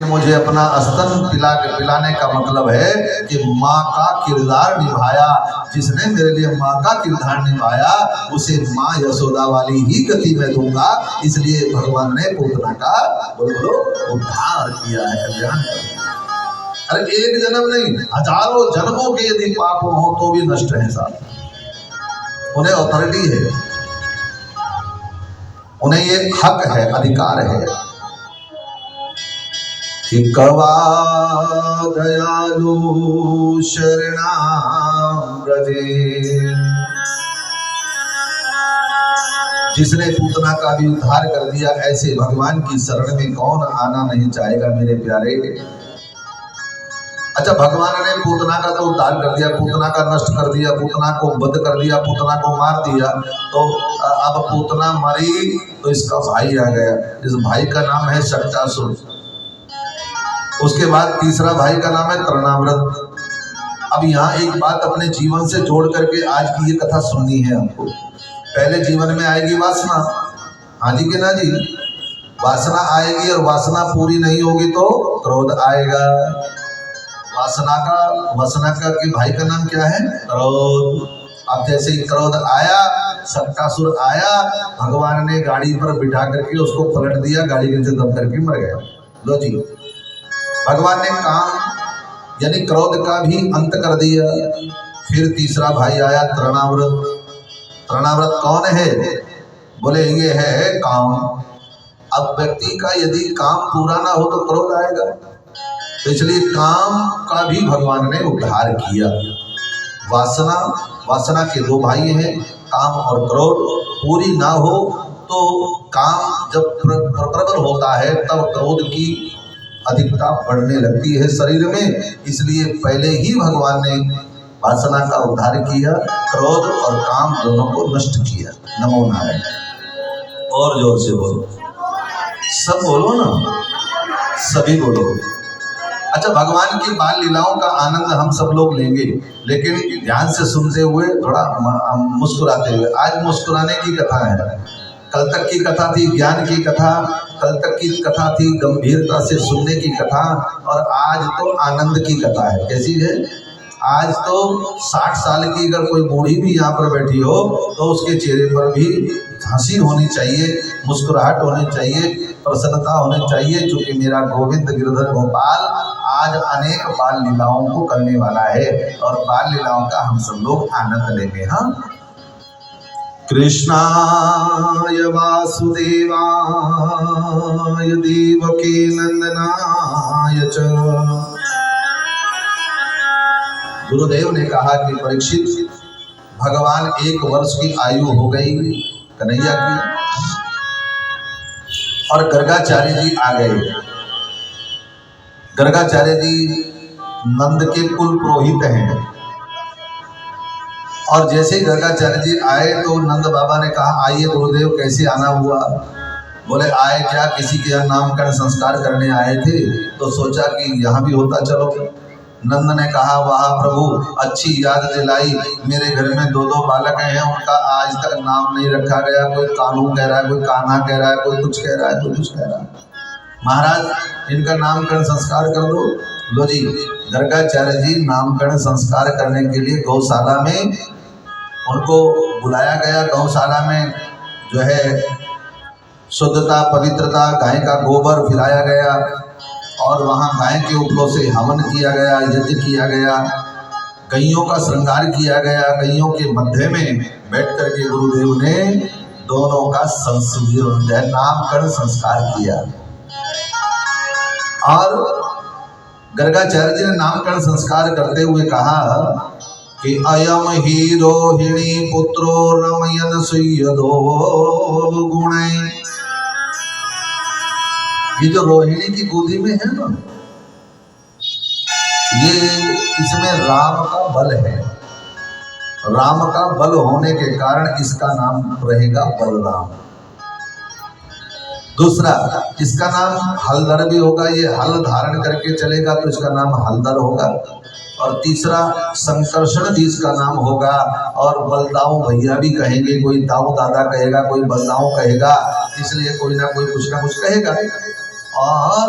मुझे अपना स्तन पिलाने का मतलब है कि माँ का किरदार निभाया। जिसने मेरे लिए माँ का किरदार निभाया उसे माँ यशोदा वाली ही गति में दूंगा। इसलिए भगवान ने पूतना का बोलो उद्धार किया है, कल्याण किया। अरे एक जन्म नहीं, हजारों जन्मों के यदि पाप हो तो भी नष्ट है साहब। उन्हें अथॉरिटी है, उन्हें ये हक है, अधिकार है कि कवा दयालु शरणां व्रजे। जिसने पूतना का भी उद्धार कर दिया, ऐसे भगवान की शरण में कौन आना नहीं चाहेगा मेरे प्यारे। अच्छा, भगवान ने पूतना का तो उद्धार कर दिया, पूतना का नष्ट कर दिया, पूतना को वध कर दिया, पूतना को मार दिया। तो अब पूतना मरी तो इसका भाई आ गया। इस भाई का नाम है शक्टासुर। उसके बाद तीसरा भाई का नाम है तृणाव्रत। अब यहाँ एक बात अपने जीवन से जोड़ करके आज की ये कथा सुननी है हमको। पहले जीवन में आएगी वासना, हाँ जी के ना जी, वासना आएगी और वासना पूरी नहीं होगी तो क्रोध आएगा। वासना का के भाई का नाम क्या है? क्रोध। अब जैसे ही क्रोध आया, शक्टासुर आया, भगवान ने गाड़ी पर बिठा करके उसको पलट दिया, गाड़ी के नीचे दब करके मर गया। लो जी, भगवान ने काम यानी क्रोध का भी अंत कर दिया। फिर तीसरा भाई आया तृणाव्रत। तृणाव्रत कौन है? बोले ये है काम। अब व्यक्ति का यदि काम पूरा ना हो तो क्रोध आएगा, तो इसलिए काम का भी भगवान ने उद्धार किया। वासना के दो भाई हैं, काम और क्रोध। पूरी ना हो तो काम जब प्रबल होता है तब क्रोध की अधिकता बढ़ने लगती है शरीर में। इसलिए पहले ही भगवान ने वासना का उद्धार किया, क्रोध और काम दोनों को नष्ट किया। नमो नारायण। और जोर से बोलो, सब बोलो ना, सभी बोलो। अच्छा, भगवान की बाल लीलाओं का आनंद हम सब लोग लेंगे, लेकिन ध्यान से सुनते हुए, थोड़ा मुस्कुराते हुए। आज मुस्कुराने की कथा है, कल तक की कथा थी ज्ञान की कथा, कल तक की कथा थी गंभीरता से सुनने की कथा, और आज तो आनंद की कथा है। कैसी है? आज तो 60 साल की अगर कोई बूढ़ी भी यहाँ पर बैठी हो तो उसके चेहरे पर भी हंसी होनी चाहिए, मुस्कुराहट होनी चाहिए, प्रसन्नता होनी चाहिए, क्योंकि मेरा गोविंद गिरधर गोपाल आज अनेक बाल लीलाओं को करने वाला है और बाल लीलाओं का हम सब लोग आनंद लेंगे। हाँ, कृष्णाय वासुदेवाय देवकी नंदनाय च। गुरुदेव ने कहा कि परीक्षित, भगवान 1 वर्ष की आयु हो गई कन्हैया की, और गर्गाचार्य जी आ गए। गर्गाचार्य जी नंद के कुल पुरोहित हैं, और जैसे ही गर्गाचार्य जी आए तो नंद बाबा ने कहा, आइए गुरुदेव, कैसे आना हुआ? बोले आए क्या, किसी के यहाँ नामकरण संस्कार करने आए थे, तो सोचा कि यहाँ भी होता चलो। नंद ने कहा, वाह प्रभु, अच्छी याद दिलाई। मेरे घर में 2 बालक हैं, उनका आज तक नाम नहीं रखा गया। कोई कानू कह रहा है, कोई कान्हा कह रहा है, कोई कुछ कह रहा है, कोई कुछ कह रहा है। महाराज, इनका नामकरण संस्कार कर दो। लो जी, गर्गाचार्य जी नामकरण संस्कार करने के लिए गौशाला में उनको बुलाया गया। गौशाला में जो है शुद्धता, पवित्रता, गाय का गोबर फिराया गया, और वहाँ गाय के उपलों से हवन किया गया, यज्ञ किया गया, गैयों का श्रृंगार किया गया। गैयों के मध्य में बैठ करके गुरुदेव ने दोनों का नामकरण संस्कार किया। और गर्गाचार्य जी ने नामकरण संस्कार करते हुए कहा कि अयम ही रोहिणी पुत्रो रमयन सुयदो गुणे। ये जो रोहिणी की गोदी में है ना, ये इसमें राम का बल है। राम का बल होने के कारण इसका नाम रहेगा बलराम। दूसरा, इसका नाम हलधर भी होगा, ये हल धारण करके चलेगा तो इसका नाम हलधर होगा। और तीसरा, संकर्षण भी इसका नाम होगा, और बलदाऊ भैया भी कहेंगे, कोई दाऊ दादा कहेगा, कोई बलदाऊ कहेगा, इसलिए कोई ना कोई कुछ ना कुछ कहेगा। और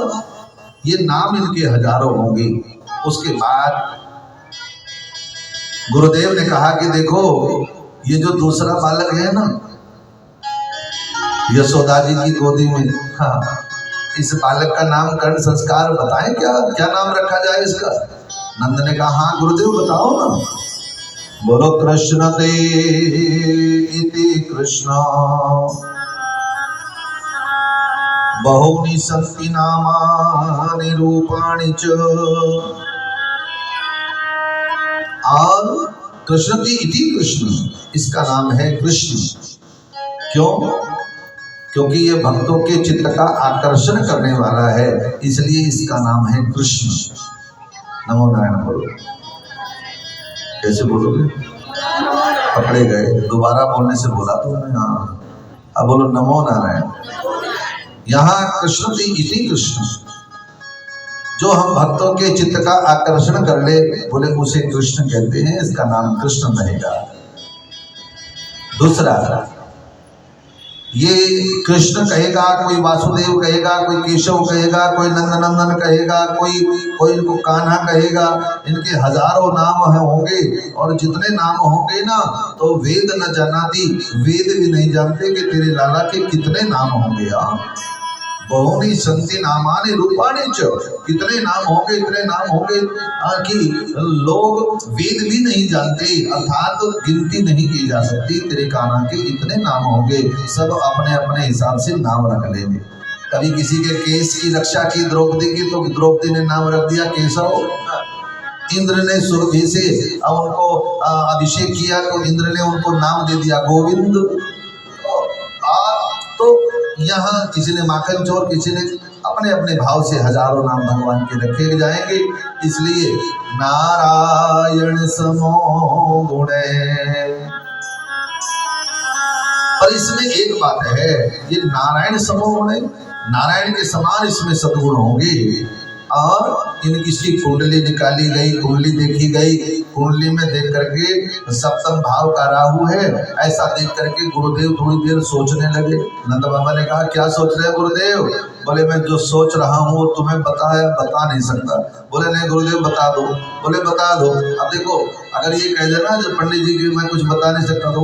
ये नाम इनके हजारों होंगे। उसके बाद गुरुदेव ने कहा कि देखो ये जो दूसरा बालक है ना यशोदा जी की गोदी में, हाँ, इस बालक का नामकरण संस्कार बताएं, क्या क्या नाम रखा जाए इसका? नंद ने कहा हाँ गुरुदेव बताओ ना। बोलो कृष्ण ते इति कृष्ण बहुनि सन्ति नामानि रूपाणि च। और कृष्ण ते इति कृष्ण, इसका नाम है कृष्ण। क्यों? क्योंकि ये भक्तों के चित्त का आकर्षण करने वाला है, इसलिए इसका नाम है कृष्ण। नमो नारायण बोलो। कैसे बोलोगे? पकड़े गए, दोबारा बोलने से बोला तुमने। हाँ, अब बोलो नमो नारायण। यहाँ कृष्ण इति कृष्ण, जो हम भक्तों के चित्त का आकर्षण कर ले, बोले उसे कृष्ण कहते हैं, इसका नाम कृष्ण रहेगा। दूसरा, ये कृष्ण कहेगा, कोई वासुदेव कहेगा, कोई केशव कहेगा, कोई नंदनंदन कहेगा, कोई इनको कान्हा कहेगा, इनके हजारों नाम होंगे। और जितने नाम होंगे ना, तो वेद न जानाती, वेद भी नहीं जानते कि तेरे लाला के कितने नाम होंगे। बहुनी संति नामानि रूपाणि च, कितने नाम होंगे, इतने नाम होंगे कि लोग वेद भी नहीं जानते, अर्थात तो गिनती नहीं की जा सकती। तेरे कान्हा के इतने नाम होंगे, सब अपने अपने हिसाब से नाम रख लेंगे। कभी किसी के केस की रक्षा की द्रौपदी की, तो द्रौपदी ने नाम रख दिया केशव। इंद्र ने सुरभि से उनको अभिषेक किया, तो इंद्र ने उनको नाम दे दिया गोविंद। तो यहाँ किसी ने माखन चोर, किसी ने अपने अपने भाव से हजारों नाम भगवान के रखे जाएंगे। इसलिए नारायण समो गुणे। पर इसमें एक बात है, ये नारायण समो गुणे, नारायण के समान इसमें सद्गुण होंगे। और इनकी सी कुंडली निकाली गई, कुंडली देखी गई, कुंडली में देख करके सप्तम भाव का राहु है, ऐसा देख करके गुरुदेव थोड़ी देर सोचने लगे। नंद बाबा ने कहा क्या सोच रहे हैं गुरुदेव? बोले मैं जो सोच रहा हूँ वो तुम्हें बता नहीं सकता। बोले नहीं गुरुदेव बता दो। बोले बता दो। अब देखो, अगर ये कह देना जो पंडित जी की मैं कुछ बता नहीं सकता, तो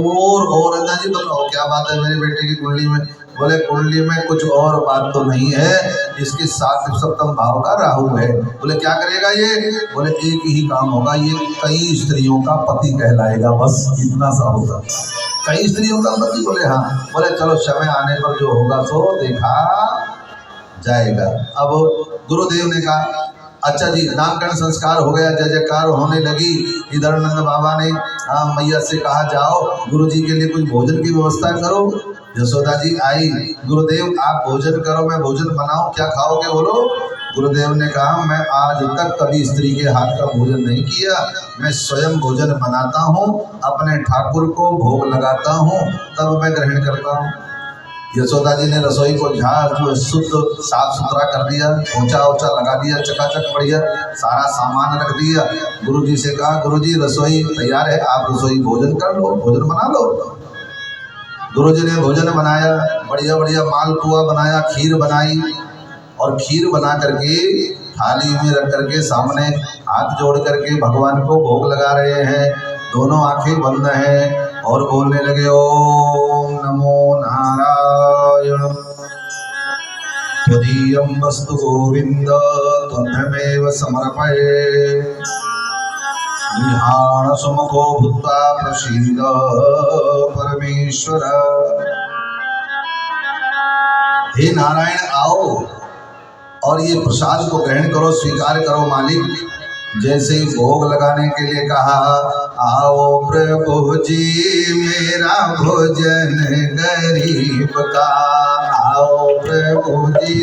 और अंदा जी बताओ क्या बात है मेरे बेटे की कुंडली में? बोले कुंडली में कुछ और बात तो नहीं है, इसके साथ सप्तम भाव का राहु है। बोले क्या करेगा ये? बोले एक ही काम होगा, ये कई स्त्रियों का पति कहलाएगा, बस इतना सा होगा। कई स्त्रियों का पति? बोले हाँ। बोले चलो समय आने पर जो होगा सो देखा जाएगा। अब गुरुदेव ने कहा अच्छा जी, नामकरण संस्कार हो गया, जय जयकार होने लगी। इधर नंद बाबा ने मैया से कहा जाओ गुरुजी के लिए कुछ भोजन की व्यवस्था करो। यशोदा जी आई, गुरुदेव आप भोजन करो, मैं भोजन बनाऊं, क्या खाओगे बोलो? गुरुदेव ने कहा मैं आज तक कभी स्त्री के हाथ का भोजन नहीं किया, मैं स्वयं भोजन बनाता हूँ, अपने ठाकुर को भोग लगाता हूँ, तब मैं ग्रहण करता हूँ। यशोदा जी ने रसोई को झाड़ शुद्ध साफ सुथरा कर दिया, ऊंचा ऊंचा लगा दिया, चकाचक बढ़िया सारा सामान रख दिया। गुरुजी से कहा गुरुजी रसोई तैयार है, आप रसोई भोजन कर लो, भोजन बना लो। गुरुजी ने भोजन बनाया, बढ़िया बढ़िया मालपुआ बनाया, खीर बनाई, और खीर बना करके थाली में रख करके सामने हाथ जोड़ करके भगवान को भोग लगा रहे हैं। दोनों आंखें बंद हैं और बोलने लगे ओम नमो नारायण त्वदीयं वस्तु गोविंद त्वमेव समर्पये निहाण सुमुखो भूत्वा प्रसीद परमेश्वर। हे नारायण आओ और ये प्रसाद को ग्रहण करो, स्वीकार करो मालिक। जैसे ही भोग लगाने के लिए कहा, आओ प्रभु जी मेरा भोजन गरीब का, आओ प्रभु जी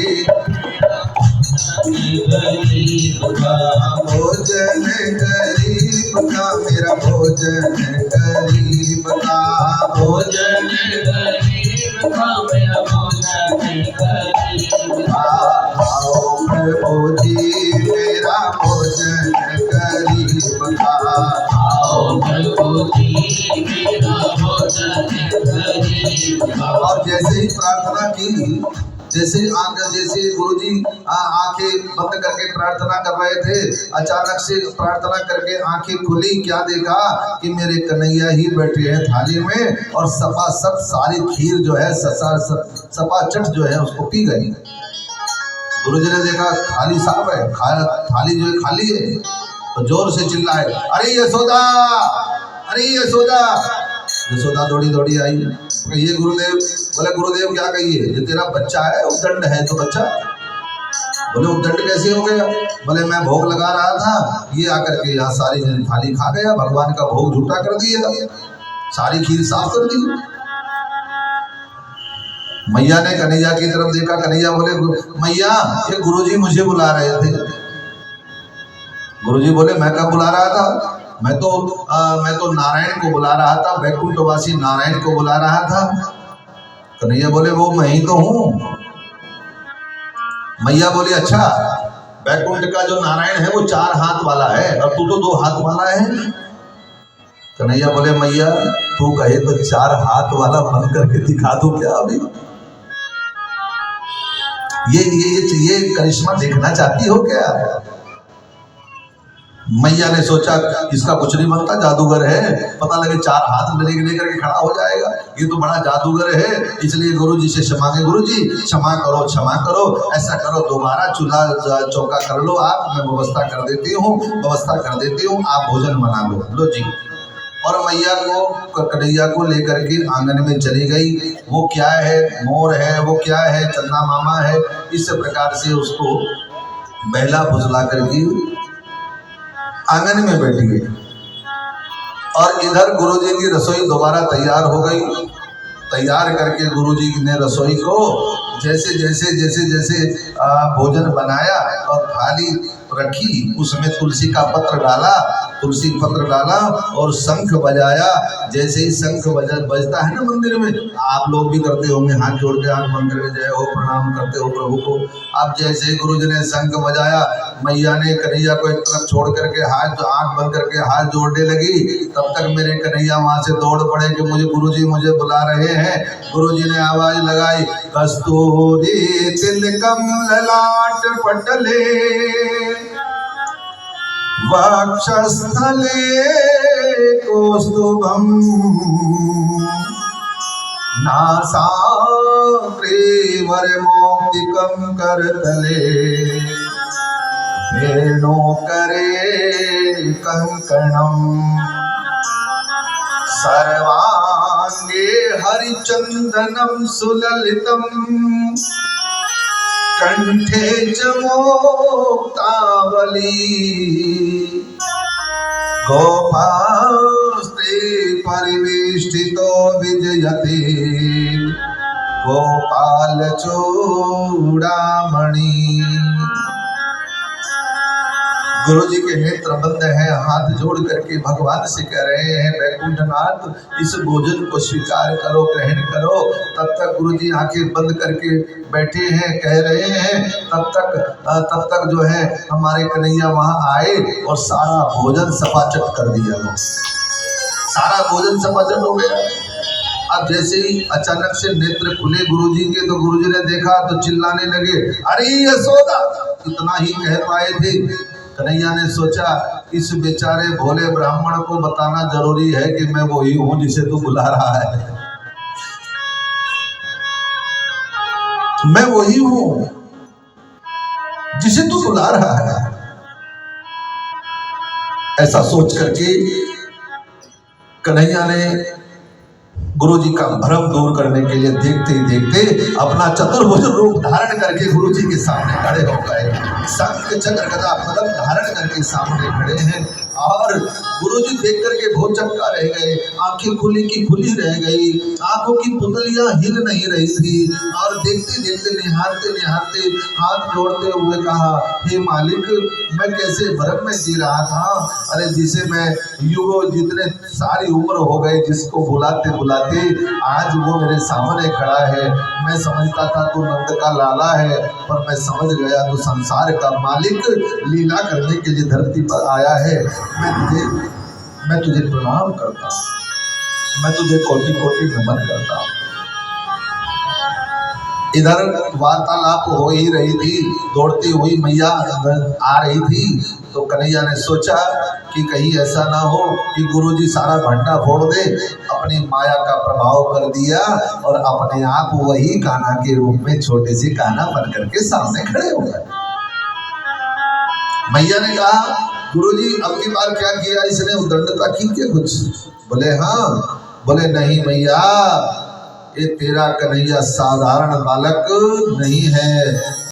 गरीब का, भोजन गरीब का, मेरा भोजन गरीब का, भोजन गरीब का, मेरा भोजन गरीब का, आओ प्रभु जी मेरा भोजन गरीब का, आओ प्रभु जी मेरा भोजन गरीब का। और जैसे ही प्रार्थना की जैसे गुरुजी आंखें बंद करके प्रार्थना कर रहे थे, अचानक से प्रार्थना करके आंखें खुली, क्या देखा कि मेरे कन्हैया ही बैठे हैं थाली में और सपासप सारी खीर जो है सपाचट जो है उसको पी गई। गुरुजी ने देखा थाली साफ है, थाली जो है खाली है, तो जोर से चिल्लाए, अरे यशोदा, अरे यशोदा। यशोदा दौड़ी दौड़ी आई, ये गुरुदेव। बोले गुरुदेव क्या कहिए, ये तेरा बच्चा है, उद्दंड है तो बच्चा। बोले उद्दंड कैसे हो गया? बोले मैं भोग लगा रहा था, ये आकर के यहाँ सारी थाली खा गया, भगवान का भोग झूठा कर दिया, सारी खीर साफ कर दी। मैया ने कन्हैया की तरफ देखा, कन्हैया बोले मैया ये गुरुजी मुझे बुला रहे थे। गुरुजी बोले मैं कब बुला रहा था? मैं तो नारायण को बुला रहा था, वैकुंठवासी नारायण को बुला रहा था। कन्हैया बोले वो मैं ही तो हूँ। मैया बोली अच्छा, वैकुंठ का जो नारायण है वो 4 हाथ वाला है और तू तो 2 हाथ वाला है। कन्हैया बोले मैया तू कहे तो 4 हाथ वाला बन करके दिखा दो क्या अभी? ये करिश्मा देखना चाहती हो क्या? मैया ने सोचा इसका कुछ नहीं बनता, जादूगर है, पता लगे 4 हाथ लेकर के खड़ा हो जाएगा, ये तो बड़ा जादूगर है। इसलिए गुरुजी से क्षमा मांगे, गुरुजी क्षमा करो, ऐसा करो दोबारा चूल्हा चौका कर लो आप, मैं व्यवस्था कर देती हूँ, आप भोजन बना लो जी। और मैया को कन्हैया को लेकर के आंगन में चली गई। वो क्या है, मोर है, वो क्या है, चंदा मामा है, इस प्रकार से उसको बहला फुसला करके आंगन में बैठी गई। और इधर गुरुजी की रसोई दोबारा तैयार हो गई। तैयार करके गुरुजी ने रसोई को जैसे भोजन बनाया और थाली रखी, उसमें तुलसी पत्र डाला और शंख बजाया। जैसे ही शंख बजता है ना मंदिर में, आप लोग भी करते होंगे, हाथ जोड़ के आंख बंद करके जय हो प्रणाम करते हो प्रभु को। अब जैसे ही गुरुजी ने शंख बजाया, मैया ने कन्हैया को एक तरफ छोड़ करके आंख बंद करके हाथ जोड़ने लगी। तब तक मेरे कन्हैया वहां से दौड़ पड़े कि गुरुजी मुझे बुला रहे हैं। गुरुजी ने आवाज लगाई, कस्तूरी तिलकम ललाट पटले वक्षस्थले कौस्तुभम नासाग्रे वरमौक्तिकं करतले वेणुकरे कंकणम सर्वांगे हरिचंदनम सुललितम कंठे च मुक्तावली गोपास्ते परिवेष्टितो विजयते गोपाल चूड़ामणि। गुरुजी के नेत्र बंद हैं, हाथ जोड़ करके भगवान से कह रहे हैं वैकुंठनाथ इस भोजन को स्वीकार करो, ग्रहण करो। तब तक गुरुजी आंखें बंद करके बैठे हैं, कह रहे हैं। तब तक जो है हमारे कन्हैया वहां आए और सारा भोजन सपाचट कर दिया। सारा भोजन सपाचट हो गया। अब जैसे ही अचानक से नेत्र खुले गुरुजी के, तो गुरुजी ने देखा तो चिल्लाने लगे, अरे यशोदा। इतना ही कह पाए थे। कन्हैया ने सोचा इस बेचारे भोले ब्राह्मण को बताना जरूरी है कि मैं वही हूं जिसे तू बुला रहा है, मैं वही हूं जिसे तू बुला रहा है। ऐसा सोच करके कन्हैया ने गुरुजी का भ्रम दूर करने के लिए देखते ही देखते अपना चतुर्भुज रूप धारण करके गुरुजी के सामने खड़े हो गए। शंख चक्र गदा पद्म धारण करके सामने खड़े हैं और गुरुजी देख करके बहुत चमका रह गए। आंखें खुली की खुली रह गई, आंखों की पुतलियां हिल नहीं रही थी और देखते देखते निहारते निहारते हाथ जोड़ते हुए कहा, हे मालिक मैं कैसे भ्रम में जी रहा था। अरे जिसे मैं युगों जितने सारी उम्र हो गए जिसको बुलाते बुलाते आज वो मेरे सामने खड़ा है। मैं समझता था तू नंद का लाला है, पर मैं समझ गया तू संसार का मालिक लीला करने के लिए धरती पर आया है। मैं तुझे प्रणाम करता हूँ, मैं तुझे कोटि कोटि नमन करता हूँ। इधर वार्तालाप हो ही रही थी, दौड़ती हुई मैया आ रही थी, तो कन्हैया ने सोचा कि कहीं ऐसा ना हो कि गुरुजी सारा भंडा फोड़ दे, अपनी माया का प्रभाव कर दिया और अपने आप वही कान्हा के रूप में छोटे से कान्हा बन करके सामने खड़े हो गए। मैया ने कहा गुरुजी अब की बार क्या किया, इसने उद्दंडता की क्या कुछ? बोले हाँ। बोले नहीं मैया, ये तेरा कन्हैया साधारण बालक नहीं है,